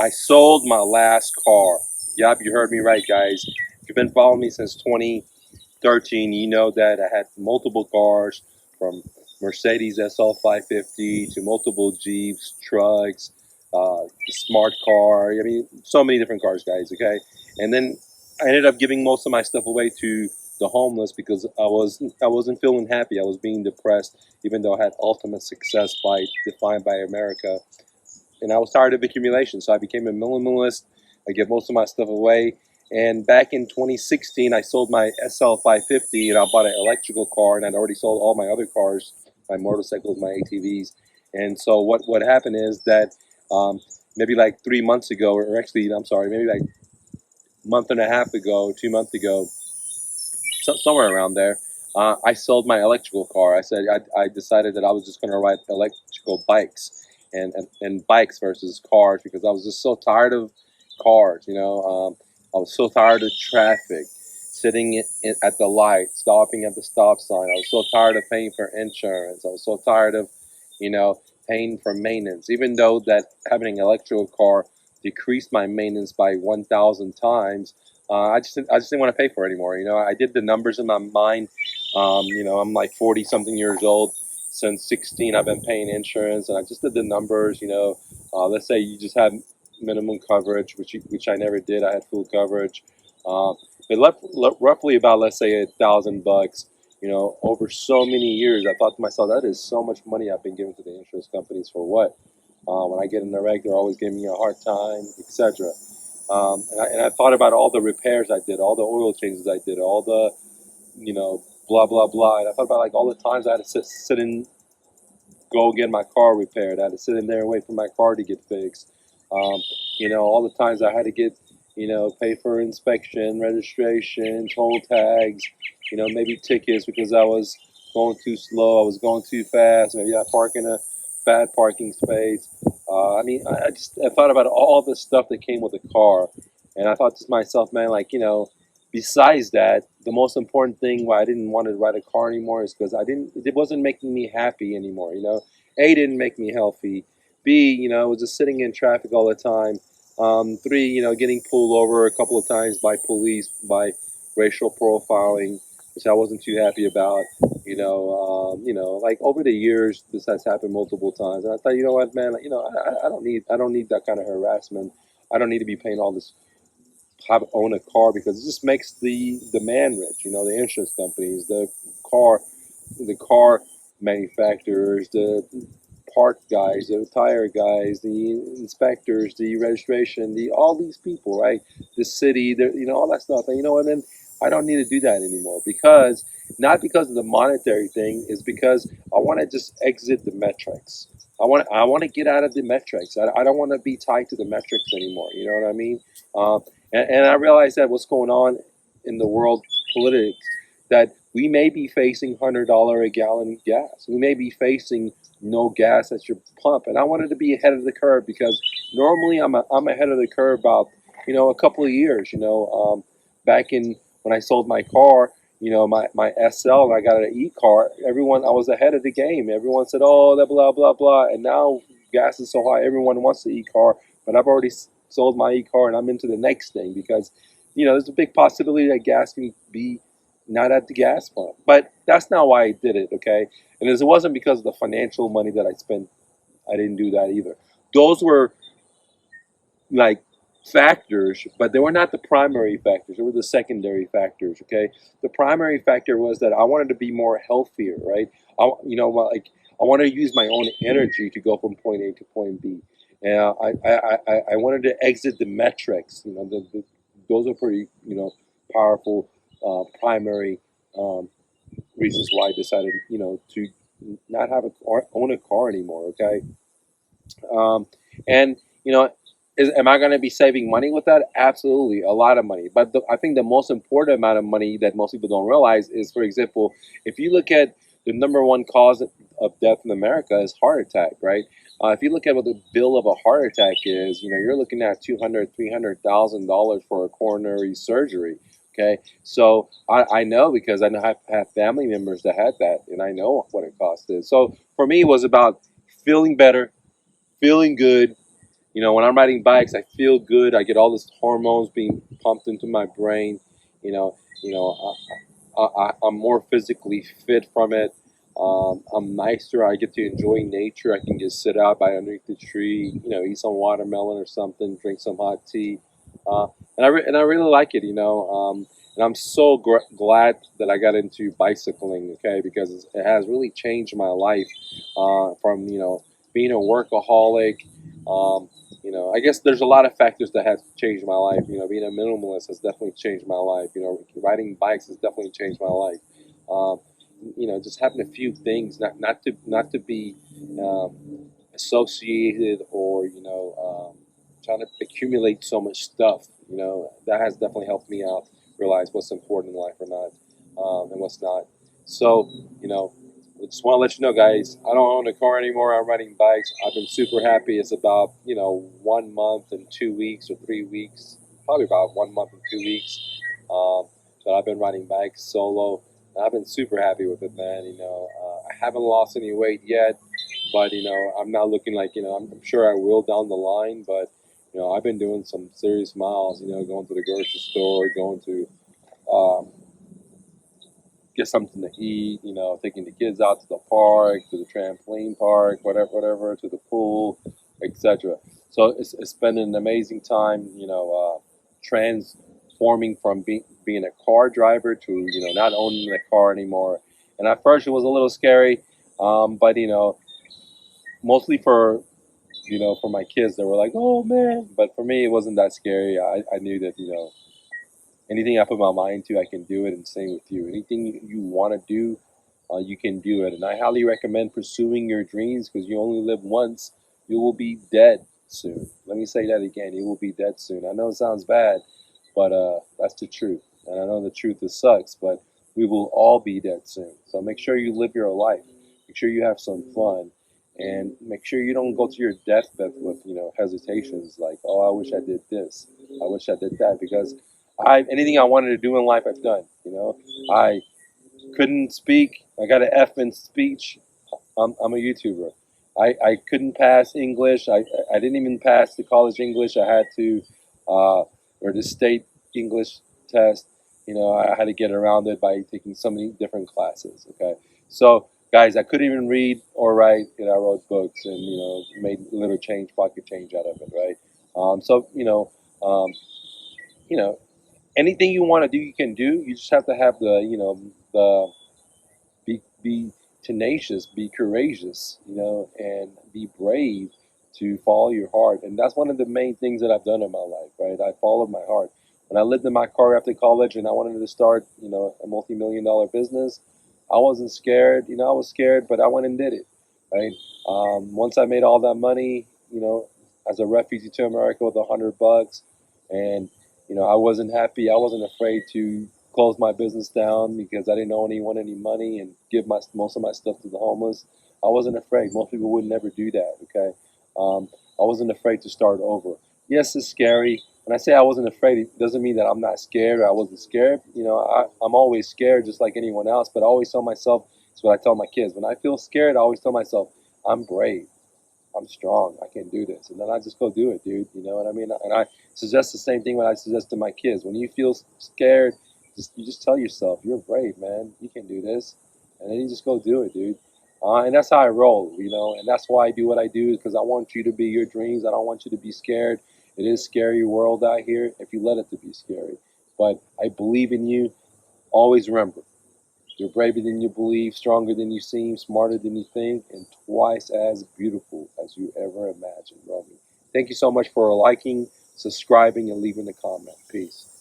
I sold my last car. Yup, you heard me right, guys. If you've been following me since 2013, you know that I had multiple cars from Mercedes SL 550 to multiple Jeeps, trucks, smart car. I mean, so many different cars, guys. Okay, and then I ended up giving most of my stuff away to the homeless because I wasn't feeling happy. I was being depressed, even though I had ultimate success by defined by America, and I was tired of accumulation. So I became a minimalist. I give most of my stuff away. And back in 2016, I sold my SL 550 and I bought an electrical car, and I'd already sold all my other cars, my motorcycles, my ATVs. And so what happened is that maybe like 3 months ago, or actually, I'm sorry, maybe like a month and a half ago, 2 months ago, somewhere around there, I sold my electrical car. I decided that I was just going to ride electrical bikes and bikes versus cars because I was just so tired of cars. I was so tired of traffic, sitting at the light, stopping at the stop sign. I was so tired of paying for insurance. I was so tired of, you know, paying for maintenance. Even though that having an electrical car decreased my maintenance by 1,000 times, I just didn't want to pay for it anymore. I did the numbers in my mind. I'm like 40 something years old. Since 16, I've been paying insurance, and I just did the numbers. Let's say you just have minimum coverage, which I never did. I had full coverage. It roughly about, let's say, $1,000. Over so many years, I thought to myself, that is so much money I've been giving to the insurance companies for what? When I get in the wreck, they're always giving me a hard time, etc. And I thought about all the repairs I did, all the oil changes I did, all the, blah, blah, blah. And I thought about like all the times I had to sit in, go get my car repaired. I had to sit in there and wait for my car to get fixed. Um, all the times I had to get, pay for inspection, registration, toll tags, maybe tickets because I was going too slow, I was going too fast, maybe I park in a bad parking space. I thought about all the stuff that came with a car, and I thought to myself, man, like, besides that, the most important thing why I didn't want to ride a car anymore is because it wasn't making me happy anymore. A, didn't make me healthy. B, I was just sitting in traffic all the time. Three, getting pulled over a couple of times by police by racial profiling, which I wasn't too happy about. Like over the years, this has happened multiple times, and I thought, you know what, man, like, I don't need that kind of harassment. I don't need to be paying all this, have own a car because it just makes the man rich. The insurance companies, car, the car manufacturers, the park guys, the tire guys, the inspectors, the registration, all these people, right? The city, all that stuff. And you know what? Then I don't need to do that anymore because not because of the monetary thing, is because I want to just exit the metrics. I want to get out of the metrics. I don't want to be tied to the metrics anymore. You know what I mean? And I realize that what's going on in the world politics, that we may be facing $100 a gallon gas. We may be facing no gas at your pump, and I wanted to be ahead of the curve because normally I'm ahead of the curve about a couple of years. Back in when I sold my car, my SL, and I got an E car. I was ahead of the game. Everyone said, "Oh, that blah blah blah," and now gas is so high, everyone wants the E car, but I've already sold my e-car and I'm into the next thing because, there's a big possibility that gas can be not at the gas pump. But that's not why I did it, okay? And it wasn't because of the financial money that I spent. I didn't do that either. Those were like factors, but they were not the primary factors. They were the secondary factors, okay? The primary factor was that I wanted to be more healthier, right? Like I wanted to use my own energy to go from point A to point B. And I wanted to exit the metrics. Those are pretty, powerful primary um, reasons why I decided, to not have own a car anymore. Okay, and am I going to be saving money with that? Absolutely, a lot of money. But I think the most important amount of money that most people don't realize is, for example, if you look at the number one cause of death in America is heart attack, right? If you look at what the bill of a heart attack is, you're looking at $200,000, $300,000 for a coronary surgery. Okay, so I know because I know I have family members that had that, and I know what it cost is. So for me, it was about feeling better, feeling good, You know, when I'm riding bikes, I feel good. I get all this hormones being pumped into my brain. You know, I'm more physically fit from it. I'm nicer. I get to enjoy nature. I can just sit out by underneath the tree, you know, eat some watermelon or something, drink some hot tea, uh, and I really like it, you know. And I'm so glad that I got into bicycling, okay, because it has really changed my life from being a workaholic. Um, I guess there's a lot of factors that have changed my life. You know, being a minimalist has definitely changed my life. You know, riding bikes has definitely changed my life. Um, just having a few things, not to be associated or trying to accumulate so much stuff. You know, that has definitely helped me out realize what's important in life or not, and what's not. So, you know, I just want to let you know, guys, I don't own a car anymore. I'm riding bikes. I've been super happy. It's about 1 month and 2 weeks or 3 weeks, probably about 1 month and 2 weeks. So I've been riding bikes solo. And I've been super happy with it, man. I haven't lost any weight yet, but I'm not looking like I'm sure I will down the line. But I've been doing some serious miles. Going to the grocery store, going to um, get something to eat, taking the kids out to the park, to the trampoline park, whatever, to the pool, etc. So it's been an amazing time, transforming from being a car driver to, not owning a car anymore. And at first it was a little scary, but, mostly for my kids, they were like, oh man. But for me, it wasn't that scary. I knew that, anything I put my mind to, I can do it, and same with you. Anything you want to do, you can do it. And I highly recommend pursuing your dreams because you only live once. You will be dead soon. Let me say that again. You will be dead soon. I know it sounds bad, but that's the truth. And I know the truth is sucks, but we will all be dead soon. So make sure you live your life. Make sure you have some fun. And make sure you don't go to your deathbed with, hesitations like, oh, I wish I did this. I wish I did that. Because anything I wanted to do in life, I've done. I couldn't speak. I got an F in speech. I'm a YouTuber. I couldn't pass English. I didn't even pass the college English. I had to, or the state English test. I had to get around it by taking so many different classes. Okay, so guys, I couldn't even read or write. I wrote books and made little pocket change out of it. Right. So um, you know, anything you want to do, you can do. You just have to have the be tenacious, be courageous, and be brave to follow your heart. And that's one of the main things that I've done in my life, right? I followed my heart. When I lived in my car after college and I wanted to start, a multi-million-dollar business, I wasn't scared. I was scared, but I went and did it, right? Once I made all that money, as a refugee to America with $100, and I wasn't happy. I wasn't afraid to close my business down because I didn't owe anyone any money and give most of my stuff to the homeless. I wasn't afraid. Most people would never do that. Okay, I wasn't afraid to start over. Yes, it's scary. When I say I wasn't afraid, it doesn't mean that I'm not scared or I wasn't scared. I'm always scared just like anyone else. But I always tell myself, it's what I tell my kids. When I feel scared, I always tell myself, I'm brave. I'm strong. I can do this. And then I just go do it, dude. You know what I mean? And I suggest the same thing when I suggest to my kids. When you feel scared, you just tell yourself, you're brave, man. You can do this. And then you just go do it, dude. And that's how I roll, and that's why I do what I do, because I want you to be your dreams. I don't want you to be scared. It is a scary world out here if you let it to be scary. But I believe in you. Always remember, you're braver than you believe, stronger than you seem, smarter than you think, and twice as beautiful as you ever imagined, Romy. Thank you so much for liking, subscribing, and leaving a comment. Peace.